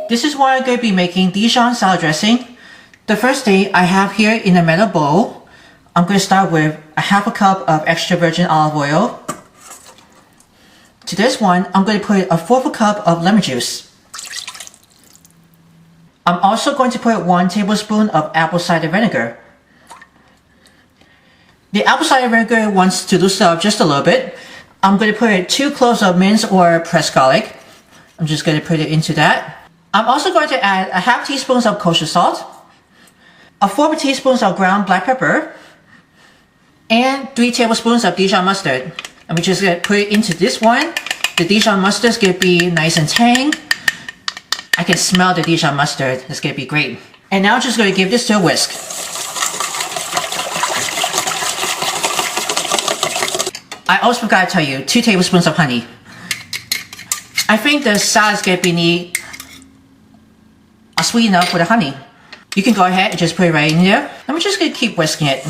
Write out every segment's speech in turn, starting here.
This is what I'm going to be making Dijon salad dressing. The first thing I have here in a metal bowl, I'm going to start with a half a cup of extra virgin olive oil. To this one, I'm going to put a fourth of a cup of lemon juice. I'm also going to put 1 tablespoon of apple cider vinegar. The apple cider vinegar wants to loosen up just a little bit. I'm going to put 2 cloves of minced or pressed garlic. I'm just going to put it into that. I'm also going to add a half teaspoon of kosher salt, a 4 teaspoons of ground black pepper, and 3 tablespoons of Dijon mustard. And we just going to put it into this one. The Dijon mustard is going to be nice and tang. I can smell the Dijon mustard. It's going to be great. And now I'm just going to give this to a whisk. I also forgot to tell you, 2 tablespoons of honey. I think the salad is going to be sweet enough with the honey. You can go ahead and just put it right in there. I'm just going to keep whisking it.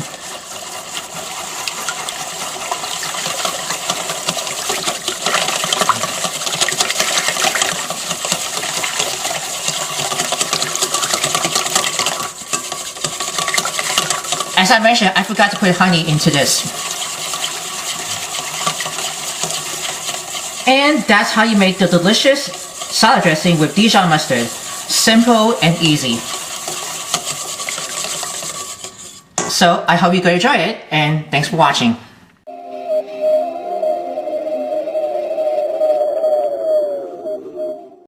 As I mentioned, I forgot to put honey into this. And that's how you make the delicious salad dressing with Dijon mustard. Simple and easy. So I hope you're going to enjoy it, and thanks for watching.